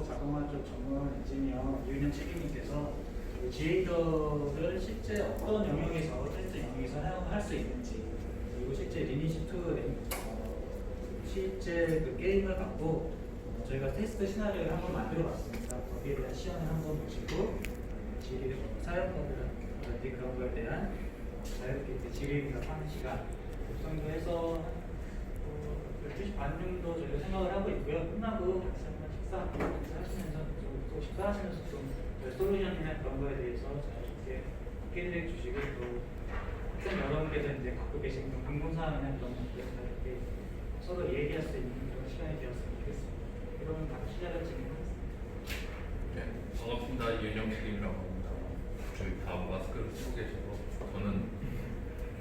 자동화 쪽 전문 엔지니어 이윤영 책임님께서 지에이더를 실제 어떤 영역에서 테스트 영역에서 사용할 수 있는지, 그리고 실제 리니지 2 실제 그 게임을 갖고 저희가 테스트 시나리오를 한번 만들어봤습니다. 거기에 대한 시연을 한번 보시고 사용자들한테 그런 거에 대한 자유롭게 질의응답 하는 시간 그 정도 해서 12시 반 정도 저희가 생각을 하고 있고요. 끝나고 같이 한번 식사하시면서 또 식사하시면서 좀 솔루션이나 그런 거에 대해서 자유롭게 피드백 주시고, 또 학생 여러분께서 이제 갖고 계신 궁금사항이나 그런 것들 이렇게 서로 얘기할 수 있는 그런 시간이 되었으면 좋겠습니다. 그러면 바로 시작을 진행하겠습니다. 네, 반갑습니다. 이윤영 책임이라고 합니다. 저희 다 마스크를 쓰고 계셔서 저는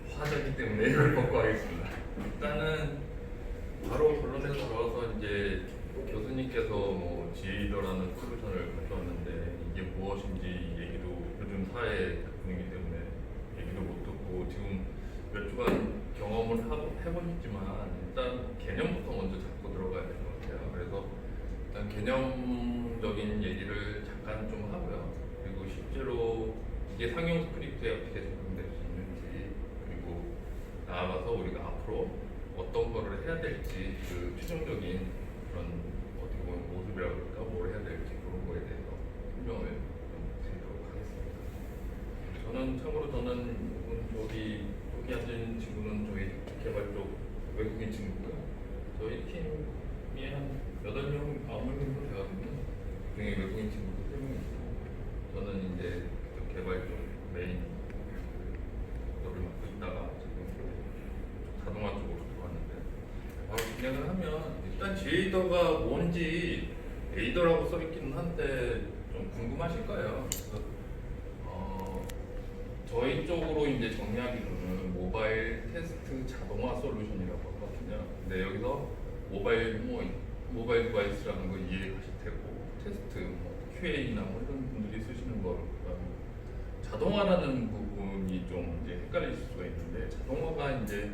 화자기 때문에 이걸 벗고 하겠습니다. 일단은 바로 본론에 들어가서 이제 교수님께서 뭐 지에이더라는 솔루션을 가져왔는데 이게 무엇인지 얘기도 요즘 사회 작품이기 때문에 얘기도 못 듣고 지금 몇 주간 경험을 해보셨지만 일단 개념부터 먼저 잡고 들어가야 될 것 같아요. 그래서 일단 개념적인 얘기를 잠깐 좀 하고요. 그리고 실제로 이게 상용 스크립트에 어떻게 적용될 수 있는지, 그리고 나아가서 우리가 앞으로 어떤 거를 해야 될지 그 최종적인 그런 어떻게 보면 모습이라고 할까, 뭘 해야 될지 그런 거에 대해서 설명을 좀 드리도록 하겠습니다. 저는 여기 앉은 친구는 저희 개발 쪽 외국인 친구고요. 저희 팀이 한 8명, 9명 정도 되거든요. 그중에 외국인 친구도 3명 있고, 저는 이제 개발 쪽 메인 거를 맡고 있다가 지금 자동화 쪽으로 들어왔는데, 바로 진행을 하면 일단 지에이더가 뭔지 에이더라고 써있기는 한데 좀 궁금하실 거예요. 그래서 저희 쪽으로 이제 정리하기로는 모바일 테스트 자동화 솔루션이라고 하거든요. 근데 여기서 모바일 디바이스라는 거 이해하실 테고, 테스트, QA나 이런 분들이 쓰시는 거, 자동화라는 부분이 좀 이제 헷갈리실 수가 있는데, 자동화가 이제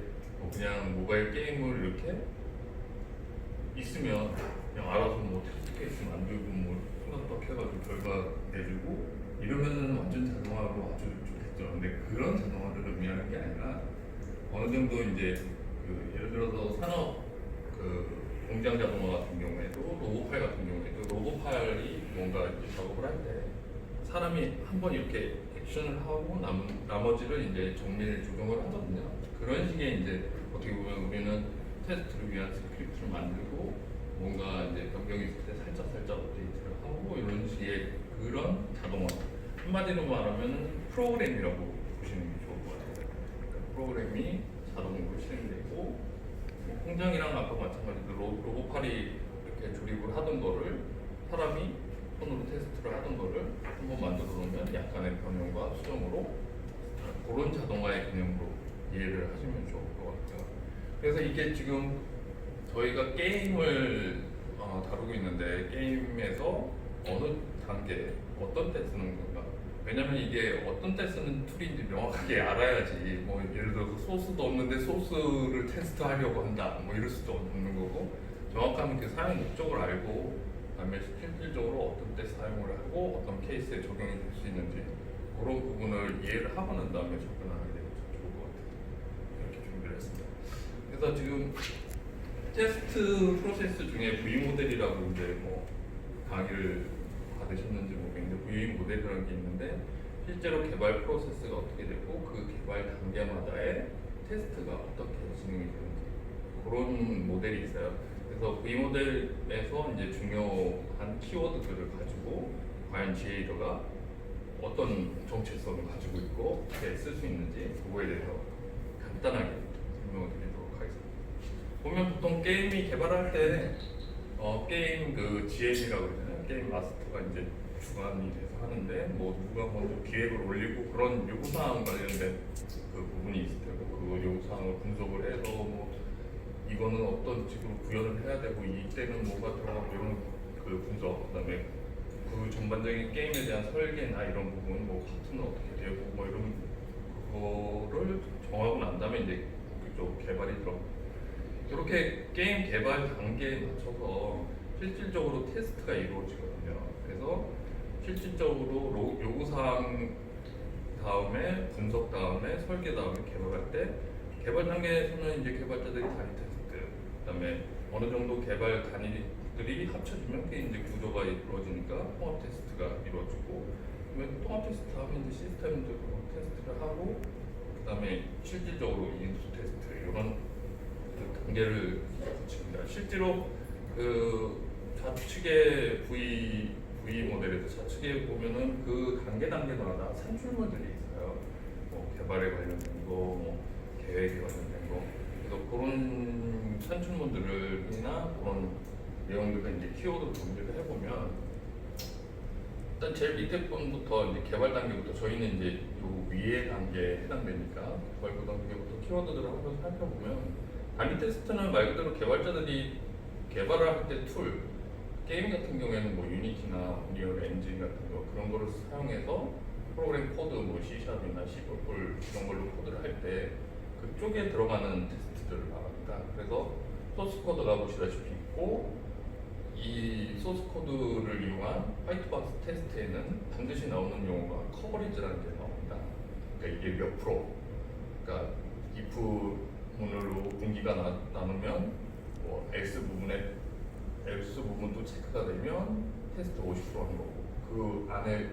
그냥 모바일 게임을 이렇게 있으면 그냥 알아서 테스트 케이스 만들고 수납박 해가지고 결과 내주고 이러면은 완전 자동화로 아주 좋겠죠. 근데 그런 자동화를 의미하는 게 아니라 어느 정도 이제 예를 들어서 산업 공장 자동화 같은 경우에도, 로봇팔 같은 경우에도 로봇팔이 뭔가 이제 작업을 할 때 사람이 한번 이렇게 액션을 하고 나머지를 이제 정밀 조정을 하거든요. 그런 식의 이제 어떻게 보면 우리는 테스트를 위한 스크립트를 만들고 뭔가 이제 변경이 있을 때 살짝 업데이트를 하고 이런 식의 그런 자동화. 한마디로 말하면 프로그램이라고 보시는 게 좋을 것 같아요. 그러니까 프로그램이 자동으로 실행되고, 공장이랑 아까 마찬가지로 로봇팔이 이렇게 조립을 하던 거를 사람이 손으로 테스트를 하던 거를 한번 만들어 놓으면 약간의 변형과 수정으로 그런 자동화의 개념으로 이해를 하시면 좋을 것 같아요. 그래서 이게 지금 저희가 게임을 다루고 있는데, 게임에서 어느 단계 어떤 때 쓰는 건가, 왜냐면 이게 어떤 때 쓰는 툴인지 명확하게 알아야지, 예를 들어서 소스도 없는데 소스를 테스트하려고 한다 이럴 수도 없는 거고, 정확한 그 사용 목적을 알고 그다음에 실질적으로 어떤 때 사용을 하고 어떤 케이스에 적용이 될 수 있는지 그런 부분을 이해를 하고 난 다음에 접근하는 게 좋을 것 같아요. 이렇게 준비를 했습니다. 그래서 지금 테스트 프로세스 중에 V 모델이라고 이제 강의를 받으셨는지 모르겠는데, V 모델이라는 게 있는데 실제로 개발 프로세스가 어떻게 되고 그 개발 단계마다의 테스트가 어떻게 진행이 되는지 그런 모델이 있어요. 그래서 V 모델에서 이제 중요한 키워드들을 가지고 과연 지에이더가 어떤 정체성을 가지고 있고 어떻게 쓸 수 있는지 그거에 대해서 간단하게 설명을 드리도록 하겠습니다. 보면 보통 게임이 개발할 때 게임 GM이라고 그러잖아요. 게임 마스터가 이제 주관이 돼서 하는데, 누가 먼저 기획을 올리고 그런 요구사항 관련된 그 부분이 있을 테고, 그 요구사항을 분석을 해서 이거는 어떤 식으로 구현을 해야 되고 이때는 뭐가 들어가고 이런 그 분석, 그다음에 그 전반적인 게임에 대한 설계나 이런 부분, 파트는 어떻게 되고 이런 그거를 정하고 난 다음에 이제 그쪽 개발이 들어갑니다. 이렇게 게임 개발 단계에 맞춰서 실질적으로 테스트가 이루어지거든요. 그래서 실질적으로 요구사항 다음에 분석 다음에 설계 다음에 개발할 때 개발 단계에서는 이제 개발자들이 단위 테스트, 그다음에 어느 정도 개발 단위들이 합쳐지면 그게 이제 구조가 이루어지니까 통합 테스트가 이루어지고, 그러면 통합 테스트 하면 이제 시스템적으로 테스트를 하고, 그다음에 실질적으로 인수 테스트 이런 그 단계를 거칩니다. 실제로 그 좌측의 V 모델에서 좌측에 보면은 그 단계마다 산출물들이 있어요. 뭐 개발에 관련된 거, 뭐 계획에 관련된 거. 그래서 그런 산출물들이나 그런 내용들을 이제 키워드로 정리를 해보면, 일단 제일 밑에 분부터 이제 개발 단계부터 저희는 이제 요 위에 단계에 해당되니까 개발 단계부터 키워드들을 한번 살펴보면, 단위 테스트는 말 그대로 개발자들이 개발을 할 때 툴, 게임 같은 경우에는 뭐 유니티나 운리얼 엔진 같은 거 그런 거를 사용해서 프로그램 코드 뭐 C샵이나 C++ 이런 걸로 코드를 할 때 그쪽에 들어가는 테스트들을 말합니다. 그래서 소스 코드가 보시다시피 있고, 이 소스 코드를 이용한 화이트박스 테스트에는 반드시 나오는 용어가 커버리지라는 게 나옵니다. 그러니까 이게 몇 프로, 그러니까 if 문으로 분기가 나누면 뭐 X 부분도 체크가 되면 테스트 50%한 거고, 그 안에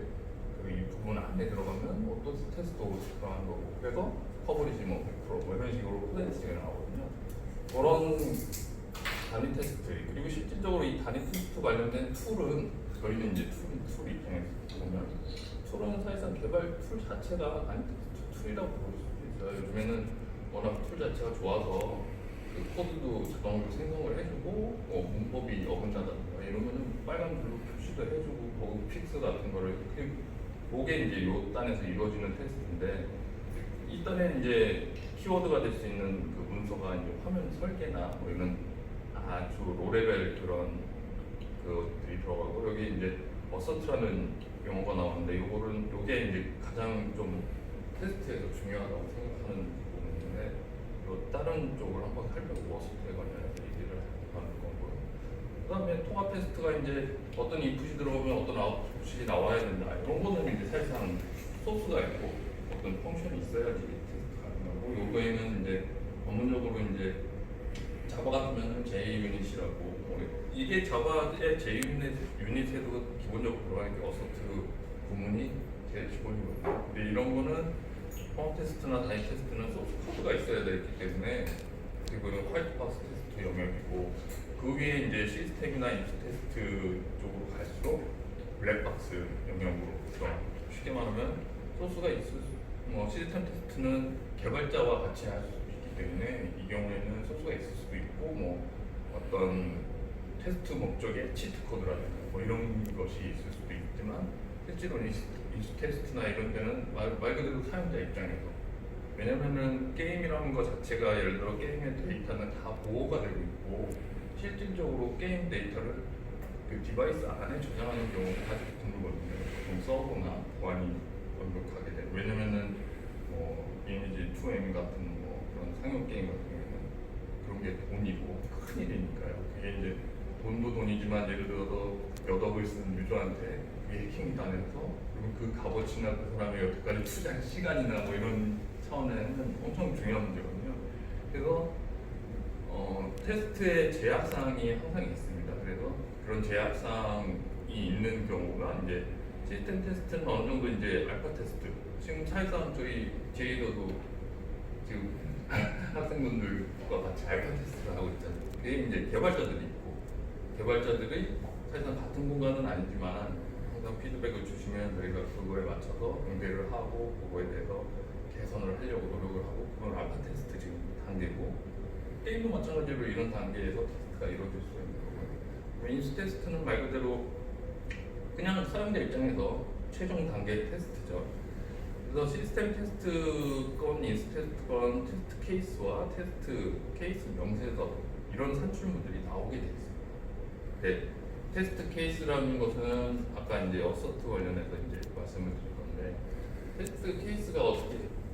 그 이 부분 안에 들어가면 또 테스트 50%한 거고, 그래서 커버리지 뭐 100%뭐 이런 식으로 코드 가 나오거든요. 그런 단위 테스트, 그리고 실질적으로 이 단위 테스트 관련된 툴은, 저희는 이제 툴 입장에서 보면 툴은 사실상 개발 툴 자체가 단위 테스트 툴이라고 볼 수 있어요. 요즘에는 워낙 툴 자체가 좋아서 그 코드도 자동으로 생성을 해주고, 문법이 어긋나다든가 이러면은 빨간 불로 표시도 해주고, 버그 픽스 같은 거를 그게 이제 요 단에서 이루어지는 테스트인데, 이 단에 이제 키워드가 될 수 있는 그 문서가 이제 화면 설계나 뭐 이런 아주 로레벨 그런 그들이 들어가고, 여기 이제 어서트라는 용어가 나오는데, 요게 이제 가장 좀 테스트에서 중요하다고 생각하는 부분인데, 다른 쪽을 한번 살펴보고 어서트에 관련해서 얘기를 하는 거고요. 그 다음에 통합 테스트가 이제 어떤 인풋이 들어오면 어떤 아웃풋이 나와야 된다, 이런 거는 이제 사실상 소스가 있고 어떤 펑션이 있어야지 테스트 가능하고, 요거에는 이제 전문적으로 이제 자바 같으면 JUnit이라고, 이게 자바의 JUnit에도 기본적으로 들어가는 게 어서트 구문이 제일 기본이거든요. 근데 이런 거는 통합 테스트나 단위 테스트는 소스 코드가 있어야 되기 때문에, 그리고 화이트박스 테스트 영역이고, 그 위에 이제 시스템이나 인수 테스트 쪽으로 갈수록 블랙박스 영역으로 들어갑니다. 쉽게 말하면 소스가 시스템 테스트는 개발자와 같이 할 수 있기 때문에 이 경우에는 소스가 있을 수도 있고, 뭐 어떤 테스트 목적의 치트 코드라든가 뭐 이런 것이 있을 수도 있지만, 실제로는 인수 테스트나 이런 데는 말 그대로 사용자 입장에서, 왜냐면은 게임이라는 것 자체가 예를 들어 게임의 데이터는 다 보호가 되고 있고, 실질적으로 게임 데이터를 그 디바이스 안에 저장하는 경우가 아주 드물거든요. 보통 서버나 보안이 완벽하게 돼. 왜냐면은 이미지 2M 같은 뭐 그런 상용 게임 같은 경우에는 그런 게 돈이고 큰 일이니까요. 그게 이제 돈도 돈이지만, 예를 들어서 몇 억을 쓴 유저한테 그게 해킹이 당해서, 그리고 그 값어치나 그 사람이 여태까지 투자한 시간이나 뭐 이런 차원에는 엄청 중요한 문제거든요. 그래서 테스트의 제약사항이 항상 있습니다. 그래서 그런 제약사항이 있는 경우가 이제 시스템 테스트는 어느 정도 이제 알파 테스트, 지금 사실상 저희 제이더도 지금 학생분들과 같이 알파 테스트를 하고 있잖아요. 그게 이제 개발자들이 있고, 개발자들이 사실상 같은 공간은 아니지만 항상 피드백을 주시면 저희가 그거에 맞춰서 응대를 하고, 그거에 대해서 개선을 하려고 노력을 하고, 그건 알파 테스트 지금 단계고, 게임도 마찬가지로 이런 단계에서 테스트가 이루어질 수 있는 거고요. 인수 테스트는 말 그대로 그냥 사용자 입장에서 최종 단계 테스트죠. 그래서 시스템 테스트건 인수 테스트건 테스트 케이스와 테스트 케이스 명세서 이런 산출물들이 나오게 돼 있습니다. 네, 테스트 케이스라는 것은 아까 이제 어서트 관련해서 이제 말씀을 드릴 건데, 테스트 케이스가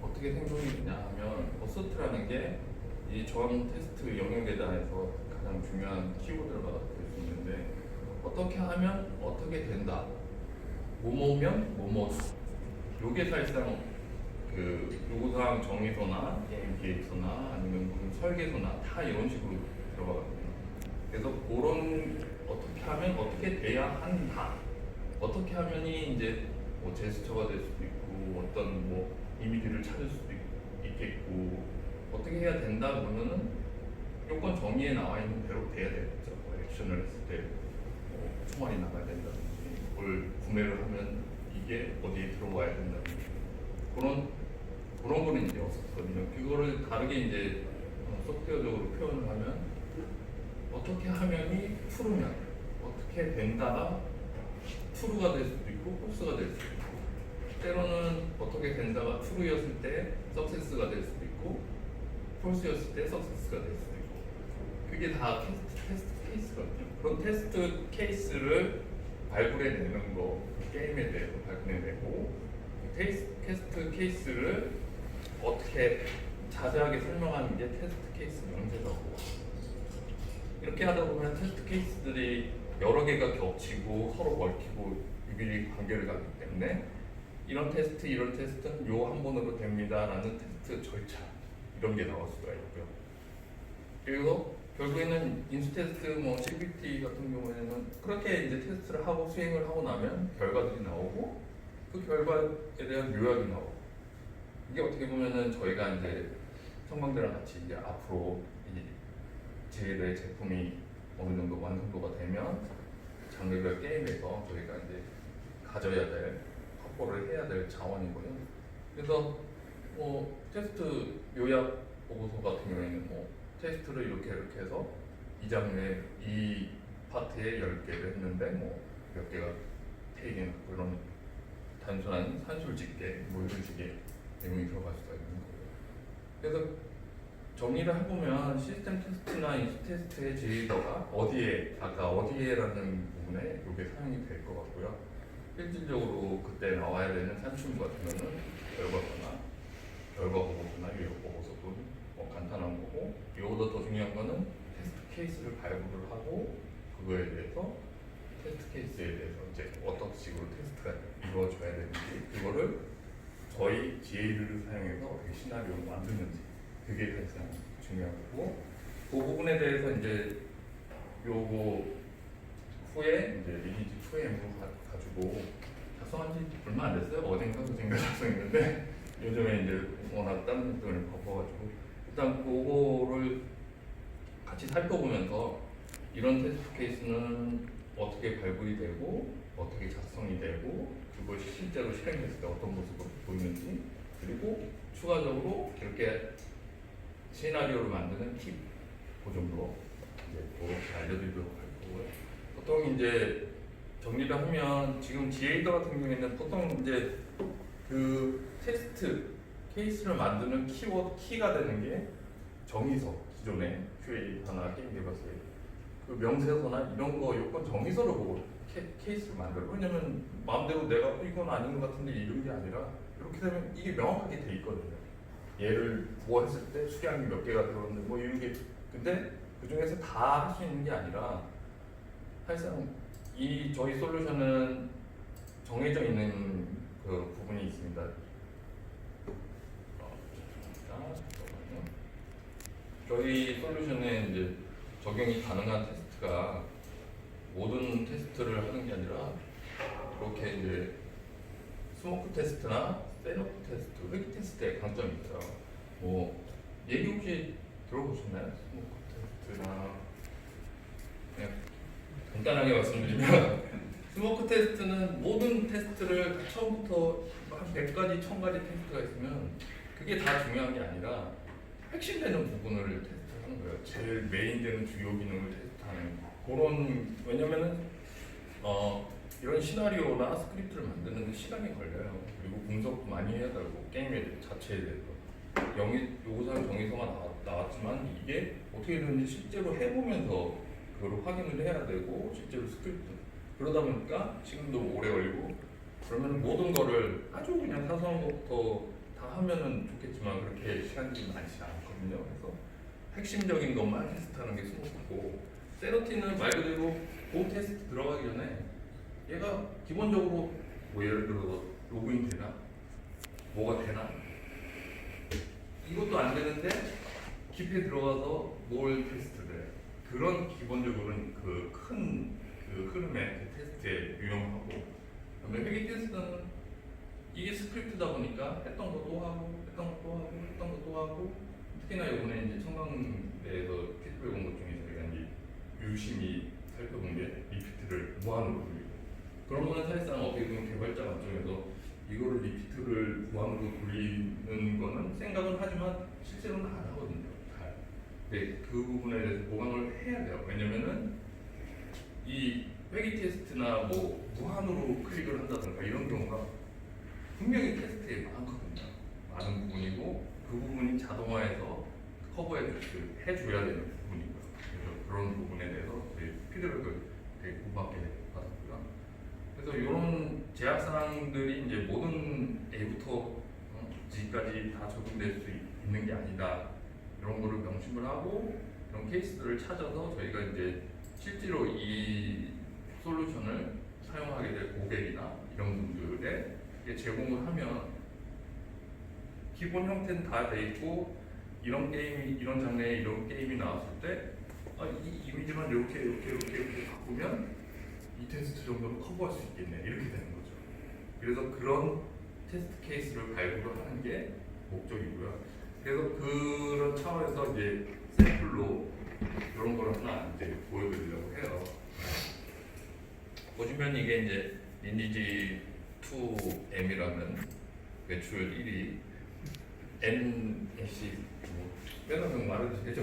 어떻게 생성이 되냐 하면, 어서트라는 게 이 저항 테스트 영역에 대해서 가장 중요한 키워드가 될 수 있는데, 어떻게 하면 어떻게 된다. 뭐뭐면 뭐뭐. 요게 사실상 그 요구사항 정의서나 게임 기획서나 아니면 무슨 설계서나 다 이런 식으로 들어가거든요. 그래서 그런 어떻게 하면 어떻게 돼야 한다. 어떻게 하면이 이제 뭐 제스처가 될 수도 있고 어떤 뭐 이미지를 찾을 수도 있겠고 어떻게 해야 된다 그러면은 요건 정의에 나와 있는 대로 돼야 되겠죠. 뭐 액션을 했을 때뭐 총알이 나가야 된다든지 뭘 구매를 하면 이게 어디에 들어와야 된다든지 그런 거는 이제 없었거든요. 그거를 다르게 이제 소프트웨어적으로 표현을 하면 어떻게 하면이 트루면 어떻게 된다가 트루가 될 수도 있고 폴스가 될 수도 있고 때로는 어떻게 된다가 트루였을 때 석세스가 될 수도 있고 폴스였을 때 석세스가 될 수도 있고 그게 다 테스트 케이스거든요. 그런 테스트 케이스를 발굴해내는 거 게임에 대해서 발굴해내고 테스트 케이스를 어떻게 자세하게 설명하는 게 테스트 케이스 명제라고. 이렇게 하다 보면 테스트 케이스들이 여러 개가 겹치고 서로 얽히고 유비리 관계를 갖기 때문에 이런 테스트는 요 한 번으로 됩니다라는 테스트 절차 이런 게 나올 수가 있고요. 그리고 결국에는 인수 테스트, 뭐 CBT 같은 경우에는 그렇게 이제 테스트를 하고 수행을 하고 나면 결과들이 나오고 그 결과에 대한 요약이 나오고 이게 어떻게 보면은 저희가 이제 청방대랑 같이 이제 앞으로 이 제1의 제품이 어느 정도 완성도가 되면 장르별 게임에서 저희가 이제 가져야 될 확보를 해야 될 자원이고요. 그래서 뭐 테스트 요약 보고서 같은 경우에는 뭐 테스트를 이렇게 해서 이 장르의 이 파트에 10개를 했는데 뭐 몇 개가 테이밍 그런 단순한 산술 집계 뭐 이런 식의 내용이 들어갈 수가 있는 거고요. 그래서 정리를 해보면 시스템 테스트나 인수 테스트의 제의도가 어디에 아까 어디에라는 부분에 이게 사용이 될 것 같고요. 실질적으로 그때 나와야 되는 산출 같은 거는 결과 보고서나 요약 보고서도 뭐 간단한 거고 이거보다 더 중요한 거는 테스트 케이스를 발굴을 하고 그거에 대해서 테스트 케이스에 대해서 이제 어떤 식으로 테스트가 이루어져야 되는지 그거를 저희 GA를 사용해서 어떻게 시나리오를 만드는지 그게 가장 중요한 거고 그 부분에 대해서 이제 요거 후에 이제 리니지 2M으로 가지고 작성한 지 얼마 안 됐어요. 어젠가 작성했는데 요즘에 이제 워낙 다른 것들을 바빠가지고 일단 그거를 같이 살펴보면서 이런 테스트 케이스는 어떻게 발굴이 되고 어떻게 작성이 되고 그것이 실제로 실행됐을 때 어떤 모습으로 보이는지 그리고 추가적으로 이렇게 시나리오를 만드는 팁, 그 정도 이제 그렇게 알려드리도록 할 거고요. 보통 이제 정리를 하면 지금 GA더 같은 경우에는 보통 이제 그 테스트 케이스를 만드는 키가 되는 게 정의서, 기존의 QA나 게임 개발서의 그 명세서나 이런 거 요건 정의서를 보고 케이스를 만들어요. 왜냐면 마음대로 내가 이건 아닌 것 같은데 이런 게 아니라 이렇게 되면 이게 명확하게 돼 있거든요. 얘를 뭐 했을 때 수량이 몇 개가 들어오는데 뭐 이런 게 근데 그 중에서 다 할 수 있는 게 아니라 사실상 이 저희 솔루션은 정해져 있는 그 부분이 있습니다. 잠깐만요. 저희 솔루션에 이제 적용이 가능한 테스트가 모든 테스트를 하는 게 아니라 이렇게 이제 스모크 테스트나 셋업 테스트, 회기 테스트의 강점이 있어요. 뭐 얘기 혹시 들어보셨나요? 스모크 테스트나 그냥 간단하게 말씀드리면 스모크 테스트는 모든 테스트를 처음부터 한 100가지, 1000가지 테스트가 있으면 그게 다 중요한 게 아니라 핵심되는 부분을 테스트하는 거예요. 제일 메인되는 주요 기능을 테스트하는 그런 왜냐면은 이런 시나리오나 스크립트를 만드는 데 시간이 걸려요. 그리고 분석도 많이 해야 되고 게임의 자체에 대해서 요구사항 정의서가 나왔지만 이게 어떻게 되는지 실제로 해보면서 그걸 확인을 해야 되고 실제로 스크립트 그러다 보니까 시간도 오래 걸리고 그러면 모든 거를 아주 그냥 사소한 것부터 다 하면은 좋겠지만 그렇게 시간들이 많지 않거든요. 그래서 핵심적인 것만 테스트하는 게 스모크고 세로틴은 말 그대로 본 테스트 들어가기 전에 얘가 기본적으로 뭐 예를 들어 로그인 되나? 뭐가 되나? 이것도 안 되는데 깊이 들어가서 뭘 테스트를 해. 그런 기본적으로는 그 큰 그 흐름의 그 테스트에 유용하고, 그다음에 회계 테스트는 이게 스크립트다 보니까 했던 거 또 하고 했던 거 또 하고 했던 거 또 하고, 특히나 이번에 이제 청강대에서 피드백 온 것 중에 저희가 이제 유심히 살펴본 게 리피트를 무한으로 돌리고, 그런 거는 사실상 어떻게 보면 개발자 관점에서 이거를 리피트를 무한으로 돌리는 거는 생각은 하지만 실제로는 안 하거든요. 잘. 근데 그 부분에 대해서 보강을 해야 돼요. 왜냐면은 이 회기 테스트나 뭐 무한으로 클릭을 한다든가 이런 경우가 분명히 테스트에 많거든요. 많은 부분이고 그 부분이 자동화해서 해줘야 되는 부분이고요. 그래서 그런 부분에 대해서 피드백을 되게 고맙게 받았고요. 그래서 이런 제약 사항들이 이제 모든 A부터 G까지 다 적용될 수 있는 게 아니다. 이런 거를 명심을 하고 이런 케이스들을 찾아서 저희가 이제 실제로 이 솔루션을 사용하게 될 고객이나 이런 분들에 제공을 하면 기본 형태는 다 돼 있고 이런 게임이 이런 장르의 이런 게임이 나왔을 때 이 이미지만 이렇게 바꾸면 이 테스트 정도로 커버할 수 있겠네 이렇게 되는 거죠. 그래서 그런 테스트 케이스를 발굴을 하는 게 목적이고요. 그래서 그런 차원에서 이제 샘플로 이런 걸 하나 이제 보여드리려고 해요. 보시면 이게 이제 리니지 2M이라는 매출 1위 NC 뭐 빼놓으면 말해도 되죠.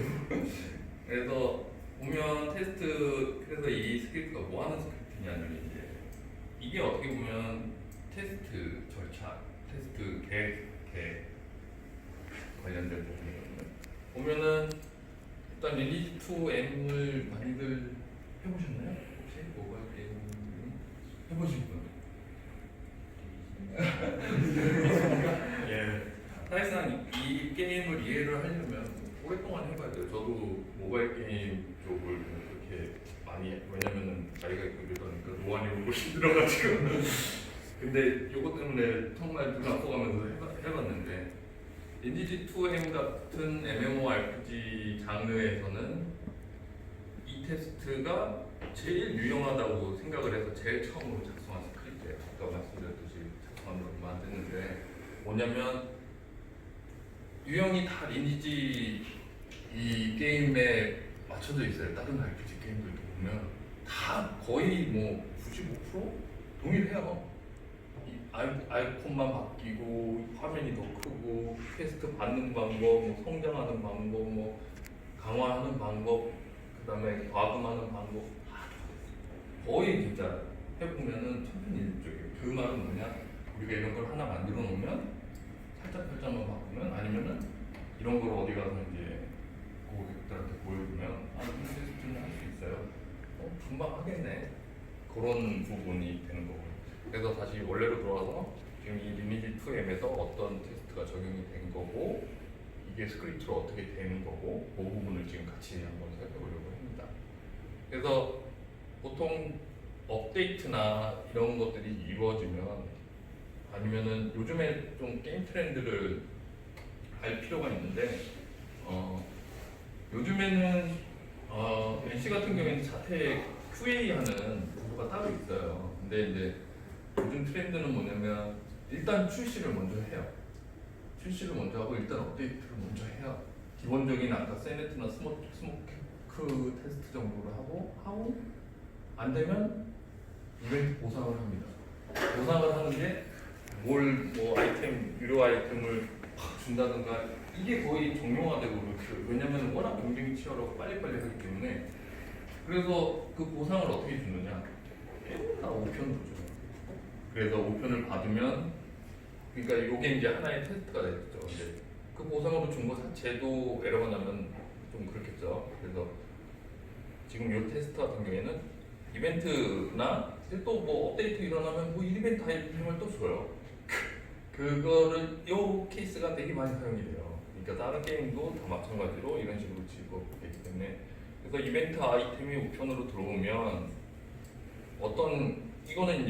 그래서 보면 테스트, 그래서 이 스크립트가 뭐 하는 스크립트냐면 이제 이게 어떻게 보면 테스트 절차, 테스트 계획 관련된 부분이거든요. 보면은 일단 리니지 2M을 많이들 해보셨나요? 혹시 모바일 게임 해보신 분? 예. 사실상 이 게임을 이해를 하려면 오랫동안 해봐야 돼요. 저도 모바일 게임 쪽을 그렇게 많이 왜냐면은 나이가 있고 이러다 보니까 노안이 오고 힘들어가지고 근데 이것 때문에 정말 눈 아파가면서 해봤는데 리니지 2M 같은 MMORPG 장르에서는 이 테스트가 제일 유용하다고 생각을 해서 제일 처음으로 작성한 스크립트예요. 아까 말씀드렸듯이 작성한 지 얼마 안 됐는데 뭐냐면 유형이 다 리니지 이 게임에 맞춰져 있어요. 다른 RPG 게임들도 보면 다 거의 뭐 95% 동일해요. 이 아이콘만 바뀌고 화면이 더 크고 퀘스트 받는 방법, 뭐 성장하는 방법, 뭐 강화하는 방법, 그다음에 과금하는 방법 다 거의 진짜 해보면은 천편일률적이에요. 그 말은 뭐냐? 우리가 이런 걸 하나 만들어 놓으면 살짝만 바꾸면 아니면은 이런 걸 어디 가서 이제 고객들한테 보여주면 이 테스트는 할 수 있어요. 금방 하겠네. 그런 부분이 되는 거고. 그래서 다시 원래로 돌아와서 지금 이 리니지 2M에서 어떤 테스트가 적용이 된 거고 이게 스크립트로 어떻게 되는 거고 그 부분을 지금 같이 한번 살펴보려고 합니다. 그래서 보통 업데이트나 이런 것들이 이루어지면 아니면은 요즘에 좀 게임 트렌드를 알 필요가 있는데 요즘에는 NC 같은 경우에는 자체 QA하는 부서가 따로 있어요. 근데 이제 요즘 트렌드는 뭐냐면 일단 출시를 먼저 해요. 출시를 먼저 하고 일단 업데이트를 먼저 해요. 기본적인 아까 세네트나 스모크 테스트 정도를 하고 안 되면 이벤트 보상을 합니다. 보상을 하는 게 뭐 아이템 유료 아이템을 팍 준다든가 이게 거의 정형화되고 그렇죠. 왜냐면 워낙 경쟁이 치열하고 빨리빨리 하기 때문에. 그래서 그 보상을 어떻게 주느냐? 다 5편 줘요. 그래서 5편을 받으면 그러니까 이게 이제 하나의 테스트가 됐죠. 이제 그 보상으로 준 거 자체도 에러가 나면 좀 그렇겠죠. 그래서 지금 이 테스트 같은 경우에는 이벤트나 또 뭐 업데이트 일어나면 뭐 이벤트 아이템을 또 줘요. 그거를 이 케이스가 되게 많이 사용이 돼요. 그러니까 다른 게임도 다 마찬가지로 이런 식으로 지급되기 때문에 그래서 이벤트 아이템이 우편으로 들어오면 어떤 이거는 이제